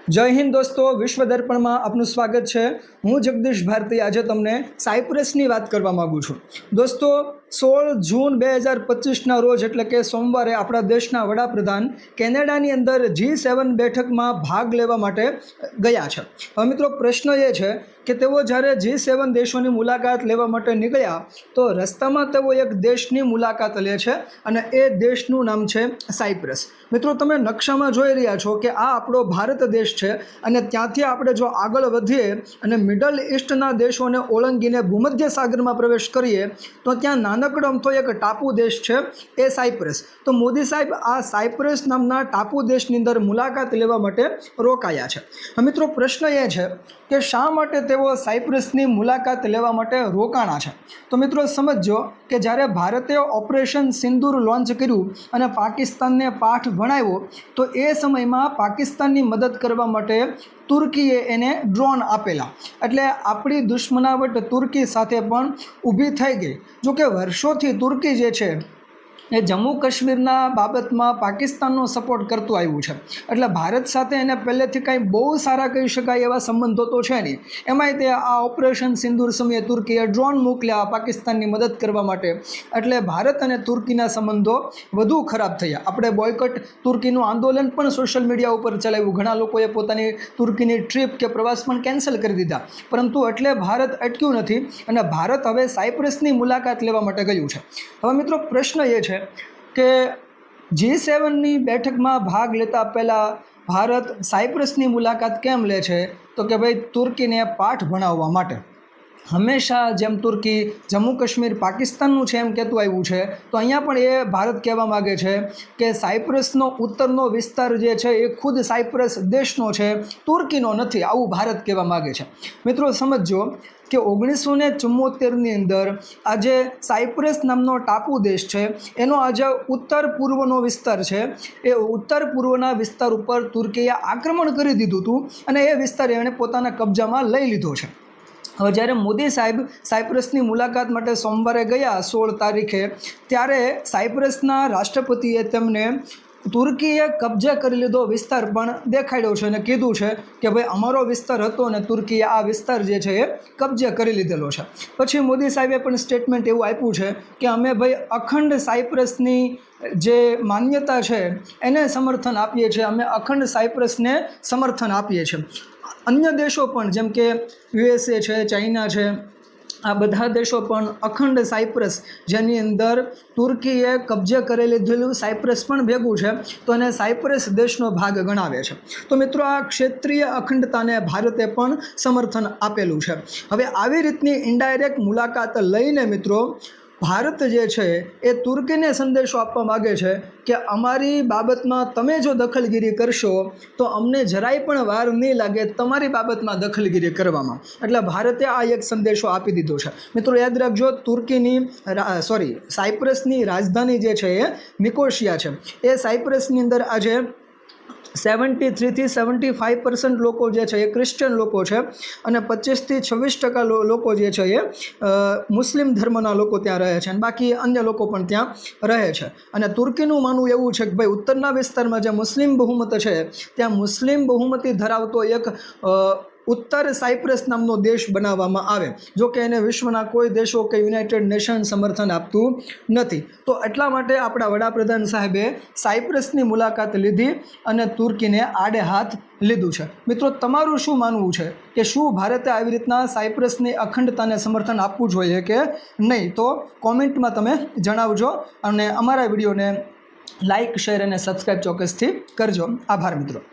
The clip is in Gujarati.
जय हिंद दोस्तों, विश्व दर्पण में आपનું સ્વાગત છે। હું જગદીશ ભારતી આજે તમને સાયપ્રસની વાત કરવા માંગુ છું। दोस्तों 16 जून 2025 रोज એટલે કે સોમવારે આપણા દેશના વડાપ્રધાન કેનેડાની અંદર G7 બેઠકમાં ભાગ લેવા માટે ગયા છે। હવે મિત્રો પ્રશ્ન એ છે કે તેઓ જ્યારે G7 દેશોની મુલાકાત લેવા માટે નીકળ્યા તો રસ્તામાં તેઓ એક દેશની મુલાકાત લે છે અને એ દેશનું નામ છે સાયપ્રસ। મિત્રો તમે નકશામાં જોઈ રહ્યા છો કે આ આપણો ભારત દેશ છે અને ત્યાંથી આપણે જો આગળ વધીએ અને મિડલ ઈસ્ટના દેશોને ઓળંગીને ભૂમધ્ય સાગરમાં પ્રવેશ કરીએ તો ત્યાં નાનકડો અમથો એક ટાપુ દેશ છે એ સાયપ્રસ। તો મોદી સાહેબ આ સાયપ્રસ નામના ટાપુ દેશની અંદર મુલાકાત લેવા માટે રોકાયા છે। મિત્રો પ્રશ્ન એ છે કે શા માટે તેઓ સાયપ્રસની મુલાકાત લેવા માટે રોકાણા છે। તો મિત્રો સમજો કે જ્યારે ભારતે ઓપરેશન સિંદૂર લોન્ચ કર્યું અને પાકિસ્તાનને પાઠ ભણાવ્યો તો એ સમયમાં પાકિસ્તાનની મદદ કરવા માટે તુર્કીએ એને ડ્રોન આપેલા, એટલે આપણી દુશ્મનાવટ તુર્કી સાથે પણ ઊભી થઈ ગઈ। જો કે વર્ષોથી તુર્કી જે છે એ જમ્મુ કાશ્મીરના બાબતમાં પાકિસ્તાનનો સપોર્ટ કરતું આવ્યું છે, એટલે ભારત સાથે એને પહેલેથી કાંઈ બહુ સારા કહી શકાય એવા સંબંધો તો છે નહીં। એમાંય તે આ ઓપરેશન સિંદૂર સમયે તુર્કીએ ડ્રોન મોકલ્યા પાકિસ્તાનની મદદ કરવા માટે, એટલે ભારત અને તુર્કીના સંબંધો વધુ ખરાબ થયા। આપણે બોયકોટ તુર્કીનું આંદોલન પણ સોશિયલ મીડિયા ઉપર ચલાવ્યું, ઘણા લોકોએ પોતાની તુર્કીની ટ્રીપ કે પ્રવાસ પણ કેન્સલ કરી દીધા, પરંતુ એટલે ભારત અટક્યું નથી અને ભારત હવે સાયપ્રસની મુલાકાત લેવા માટે ગયું છે। હવે મિત્રો પ્રશ્ન એ છે કે G7ની બેઠકમાં ભાગ લેતા પહેલાં ભારત સાયપ્રસની મુલાકાત કેમ લે છે? તો કે ભાઈ તુર્કીને પાઠ ભણાવવા માટે। હંમેશા જેમ તુર્કી જમ્મુ કાશ્મીર પાકિસ્તાનનું છે એમ કહેતું આવ્યું છે, તો અહીંયા પણ એ ભારત કહેવા માગે છે કે સાયપ્રસનો ઉત્તરનો વિસ્તાર જે છે એ ખુદ સાયપ્રસ દેશનો છે, તુર્કીનો નથી, આવું ભારત કહેવા માગે છે। મિત્રો સમજો કે 1974ની અંદર આજે સાયપ્રસ નામનો ટાપુ દેશ છે એનો આજે ઉત્તર પૂર્વનો વિસ્તાર છે, એ ઉત્તર પૂર્વના વિસ્તાર ઉપર તુર્કીએ આક્રમણ કરી દીધું હતું અને એ વિસ્તાર એણે પોતાના કબજામાં લઈ લીધો છે। હવે જ્યારે મોદી સાહેબ સાયપ્રસની મુલાકાત માટે સોમવારે ગયા 16 તારીખે, ત્યારે સાયપ્રસના રાષ્ટ્રપતિએ તેમને તુર્કીએ કબજે કરી લીધો વિસ્તાર પણ દેખાડ્યો છે અને કીધું છે કે ભાઈ અમારો વિસ્તાર હતો અને તુર્કીએ આ વિસ્તાર જે છે એ કબજે કરી લીધેલો છે। પછી મોદી સાહેબે પણ સ્ટેટમેન્ટ એવું આપ્યું છે કે અમે ભાઈ અખંડ સાયપ્રસની જે માન્યતા છે એને સમર્થન આપીએ છીએ, અમે અખંડ સાયપ્રસને સમર્થન આપીએ છીએ। અન્ય દેશો પણ જેમ કે USA છે, ચાઇના છે, આ બધા દેશો પણ અખંડ સાયપ્રસ જેની અંદર તુર્કીએ કબજે કરી લીધેલું સાયપ્રસ પણ ભેગું છે તો એને સાયપ્રસ દેશનો ભાગ ગણાવે છે। તો મિત્રો આ ક્ષેત્રીય અખંડતાને ભારતે પણ સમર્થન આપેલું છે। હવે આવી રીતની ઇનડાયરેક્ટ મુલાકાત લઈને મિત્રો ભારત જે છે એ તુર્કીને સંદેશો આપવા માગે છે કે અમારી બાબતમાં તમે જો દખલગીરી કરશો તો અમને જરાય પણ વાર નહીં લાગે તમારી બાબતમાં દખલગીરી કરવામાં, એટલે ભારતે આ એક સંદેશો આપી દીધો છે। મિત્રો યાદ રાખજો, સાયપ્રસની રાજધાની જે છે એ નિકોશિયા છે। એ સાયપ્રસની અંદર આજે 73 થી 75% લોકો જે છે એ ક્રિશ્ચિયન લોકો છે અને 25 થી 26% લોકો જે છે એ મુસ્લિમ ધર્મના લોકો ત્યાં રહે છે અને બાકી અન્ય લોકો પણ ત્યાં રહે છે। અને તુર્કીનું માનવું એવું છે કે ભાઈ ઉત્તરના વિસ્તારમાં જે મુસ્લિમ બહુમત છે ત્યાં મુસ્લિમ બહુમતી ધરાવતો એક ઉત્તર સાયપ્રસ નામનો દેશ બનાવવામાં આવે, જો કે એને વિશ્વના કોઈ દેશો કે યુનાઇટેડ નેશન સમર્થન આપતું નથી। તો એટલા માટે આપણા વડાપ્રધાન સાહેબે સાયપ્રસની મુલાકાત લીધી અને તુર્કીને આડે હાથ લીધું છે। મિત્રો તમારું શું માનવું છે કે શું ભારતે આવી રીતના સાયપ્રસની અખંડતાને સમર્થન આપવું જોઈએ કે નહીં? તો કોમેન્ટમાં તમે જણાવજો અને અમારા વિડીયોને લાઇક, શેર અને સબસ્ક્રાઈબ ચોક્કસથી કરજો। આભાર મિત્રો।